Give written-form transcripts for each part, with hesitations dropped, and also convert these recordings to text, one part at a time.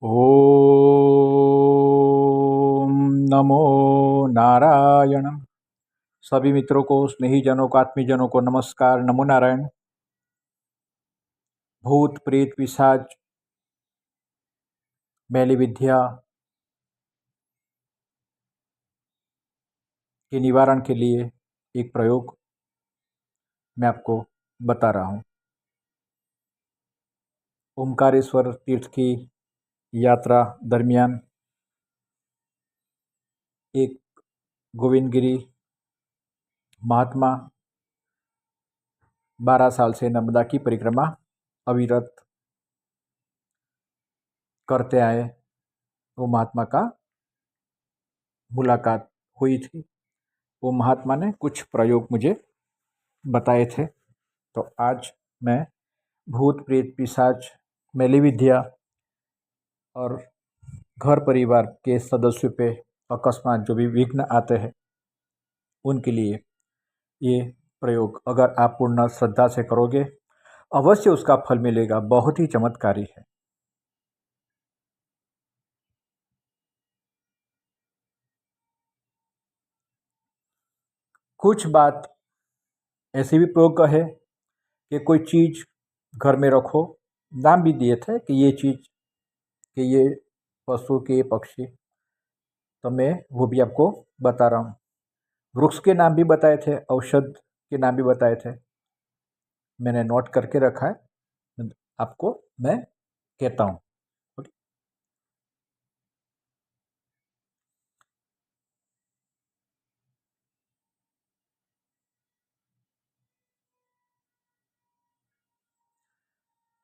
ओम नमो नारायण। सभी मित्रों को, स्नेहीजनों को, आत्मीजनों को नमस्कार, नमो नारायण। भूत प्रेत पिशाच मैली विद्या के निवारण के लिए एक प्रयोग मैं आपको बता रहा हूँ। ओमकारेश्वर तीर्थ की यात्रा दरमियान एक गोविंदगिरी महात्मा 12 साल से नर्मदा की परिक्रमा अविरत करते आए। वो महात्मा का मुलाकात हुई थी। वो महात्मा ने कुछ प्रयोग मुझे बताए थे। तो आज मैं भूत प्रेत पिशाच मैली विद्या और घर परिवार के सदस्यों पे अकस्मात जो भी विघ्न आते हैं उनके लिए ये प्रयोग अगर आप पूर्ण श्रद्धा से करोगे अवश्य उसका फल मिलेगा। बहुत ही चमत्कारी है। कुछ बात ऐसी भी प्रयोग है कि कोई चीज़ घर में रखो, नाम भी दिए थे कि ये चीज़, कि ये पशु, के ये पक्षी, तो मैं वो भी आपको बता रहा हूँ। वृक्ष के नाम भी बताए थे, औषध के नाम भी बताए थे, मैंने नोट करके रखा है, आपको मैं कहता हूँ।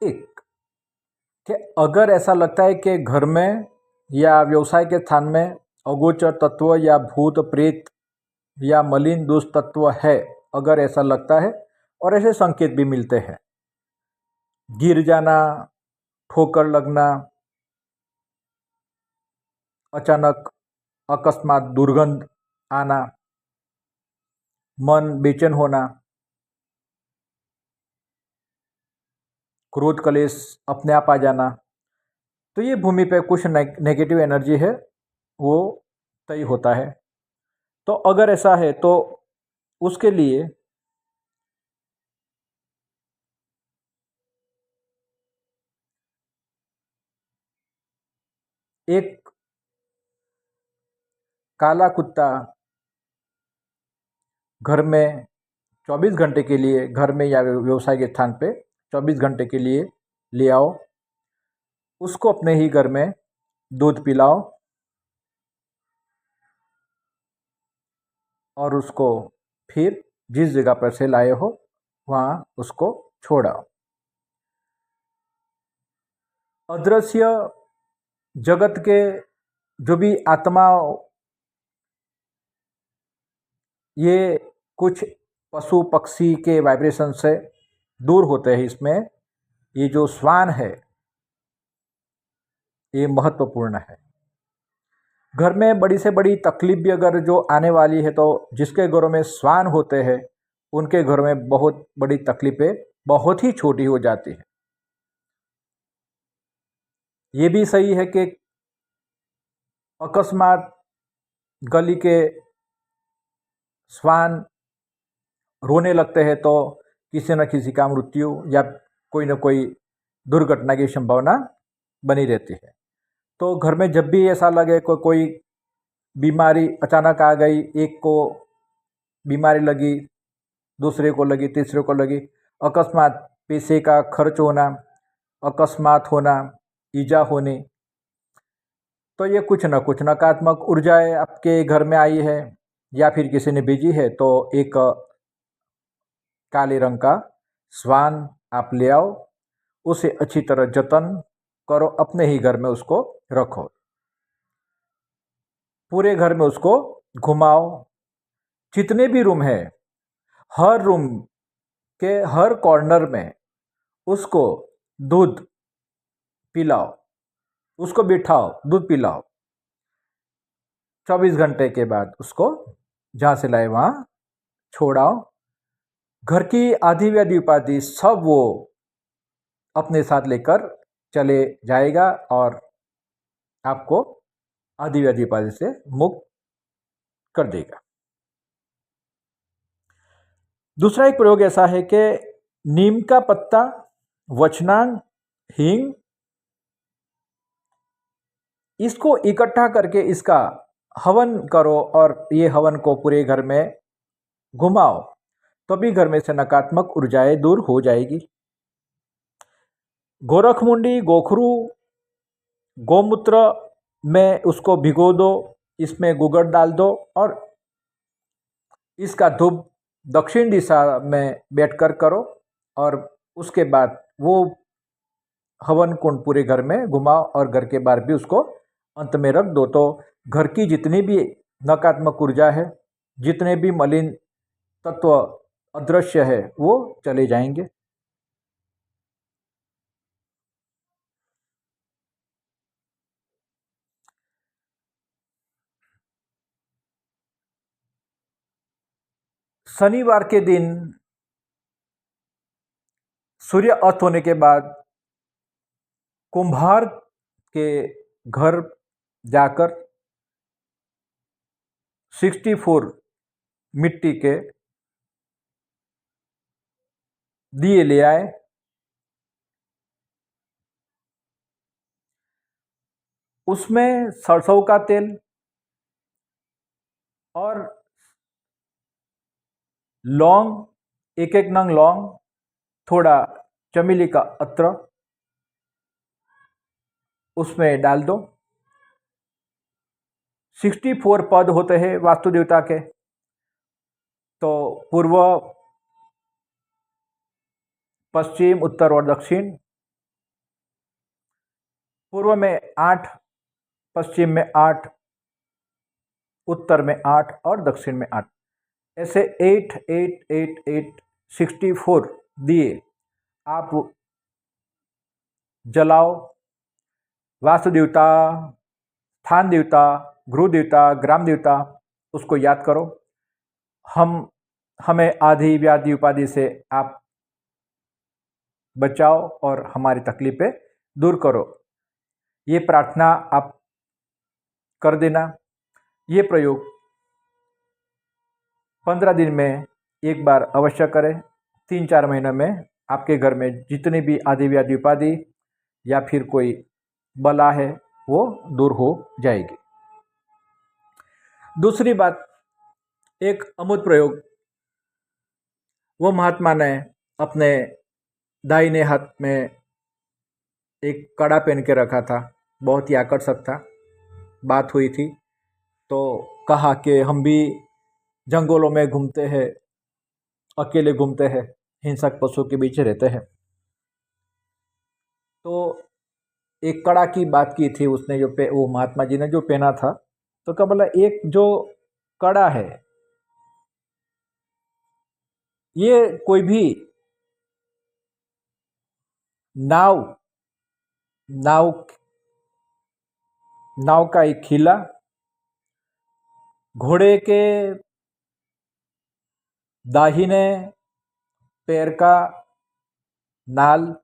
एक, कि अगर ऐसा लगता है कि घर में या व्यवसाय के स्थान में अगोचर तत्व या भूत प्रेत या मलिन दुष्ट तत्व है, अगर ऐसा लगता है और ऐसे संकेत भी मिलते हैं, गिर जाना, ठोकर लगना, अचानक अकस्मात दुर्गंध आना, मन बेचैन होना, क्रोध कलेश अपने आप आ जाना, तो ये भूमि पे कुछ नेगेटिव एनर्जी है, वो तय होता है। तो अगर ऐसा है तो उसके लिए एक काला कुत्ता घर में 24 घंटे के लिए, घर में या व्यवसाय के स्थान पे 24 घंटे के लिए ले आओ, उसको अपने ही घर में दूध पिलाओ और उसको फिर जिस जगह पर से लाए हो वहाँ उसको छोड़ाओ। अदृश्य जगत के जो भी आत्मा, ये कुछ पशु पक्षी के वाइब्रेशन से दूर होते हैं। इसमें ये जो श्वान है ये महत्वपूर्ण है। घर में बड़ी से बड़ी तकलीफ भी अगर जो आने वाली है तो जिसके घरों में श्वान होते हैं उनके घर में बहुत बड़ी तकलीफें बहुत ही छोटी हो जाती है। ये भी सही है कि अकस्मात गली के श्वान रोने लगते हैं तो किसी न किसी का मृत्यु या कोई न कोई दुर्घटना की संभावना बनी रहती है। तो घर में जब भी ऐसा लगे कोई बीमारी अचानक आ गई, एक को बीमारी लगी, दूसरे को लगी, तीसरे को लगी, अकस्मात पैसे का खर्च होना, अकस्मात होना, ईजा होने, तो ये कुछ न कुछ नकारात्मक ऊर्जाएं आपके घर में आई है या फिर किसी ने भेजी है। तो एक काले रंग का श्वान आप ले आओ, उसे अच्छी तरह जतन करो, अपने ही घर में उसको रखो, पूरे घर में उसको घुमाओ। जितने भी रूम है हर रूम के हर कॉर्नर में उसको दूध पिलाओ, उसको बिठाओ, दूध पिलाओ। 24 घंटे के बाद उसको जहाँ से लाए वहाँ छोड़ाओ। घर की आधी व्याधि उपाधि सब वो अपने साथ लेकर चले जाएगा और आपको आदि व्याधि उपाधि से मुक्त कर देगा। दूसरा एक प्रयोग ऐसा है कि नीम का पत्ता, वचनांग, हींग, इसको इकट्ठा करके इसका हवन करो और ये हवन को पूरे घर में घुमाओ, तभी घर में से नकारात्मक ऊर्जाएं दूर हो जाएगी। गोरखमुंडी, गोखरू, गोमूत्र में उसको भिगो दो, इसमें गुगड़ डाल दो और इसका धूप दक्षिण दिशा में बैठकर करो और उसके बाद वो हवन कुंड पूरे घर में घुमाओ और घर के बाहर भी उसको अंत में रख दो। तो घर की जितनी भी नकारात्मक ऊर्जा है, जितने भी मलिन तत्व अदृश्य है, वो चले जाएंगे। शनिवार के दिन सूर्य अस्त होने के बाद कुंभार के घर जाकर 64 मिट्टी के दिए ले आए। उसमें सरसों का तेल और लौंग, एक एक नंग लौंग, थोड़ा चमेली का अत्र उसमें डाल दो। 64 पद होते हैं वास्तु देवता के, तो पूर्व, पश्चिम, उत्तर और दक्षिण। पूर्व में 8, पश्चिम में 8, उत्तर में 8 और दक्षिण में 8, ऐसे 8 8 8 8 64 दिए आप जलाओ। वास्तु देवता, स्थान देवता, गृह देवता, ग्राम देवता, उसको याद करो। हमें आदि व्याधि उपाधि से आप बचाओ और हमारी तकलीफें दूर करो। ये प्रार्थना आप कर देना। ये प्रयोग 15 दिन में एक बार अवश्य करें। 3-4 महीनों में आपके घर में जितने भी आदि व्याधि उपाधि या फिर कोई बला है वो दूर हो जाएगी। दूसरी बात, एक अमूत प्रयोग वो महात्मा ने अपने दाहिने हाथ में एक कड़ा पहन के रखा था, बहुत ही आकर्षक था। बात हुई थी तो कहा कि हम भी जंगलों में घूमते हैं, अकेले घूमते हैं, हिंसक पशुओं के बीच रहते हैं। तो एक कड़ा की बात की थी उसने, जो वो महात्मा जी ने जो पहना था, तो क्या बोला, एक जो कड़ा है ये कोई भी नाव नाव नाव का एक खिला, घोड़े के दाहिने पैर का नाल,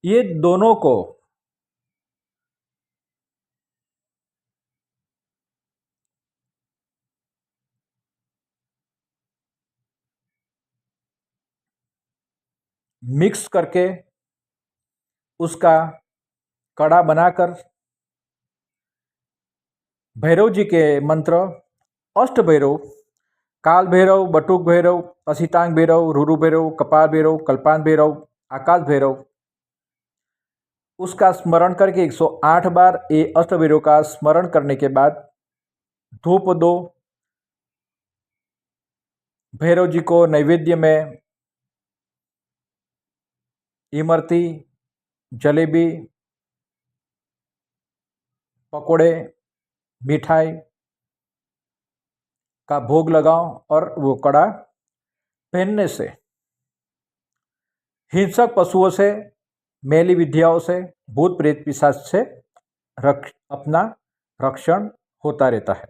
ये दोनों को मिक्स करके उसका कड़ा बनाकर भैरव जी के मंत्र, अष्ट भैरव, काल भैरव, बटुक भैरव, असितांग भैरव, रुरु भैरव, कपाल भैरव, कल्पान भैरव, आकाश भैरव, उसका स्मरण करके 108 बार ये अष्ट भैरव का स्मरण करने के बाद धूप दो। भैरव जी को नैवेद्य में इमरती, जलेबी, पकोड़े, मिठाई का भोग लगाओ और वो कड़ा पहनने से हिंसक पशुओं से, मैली विद्याओं से, भूत प्रेत पिशाच से अपना रक्षण होता रहता है।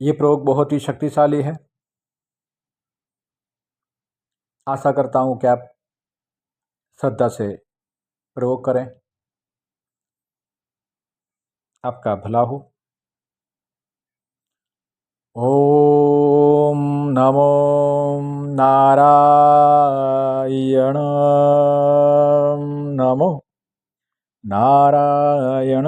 ये प्रयोग बहुत ही शक्तिशाली है। आशा करता हूँ कि आप श्रद्धा से प्रयोग करें। आपका भला हो। ओम नमो नारायण, नमो नारायण।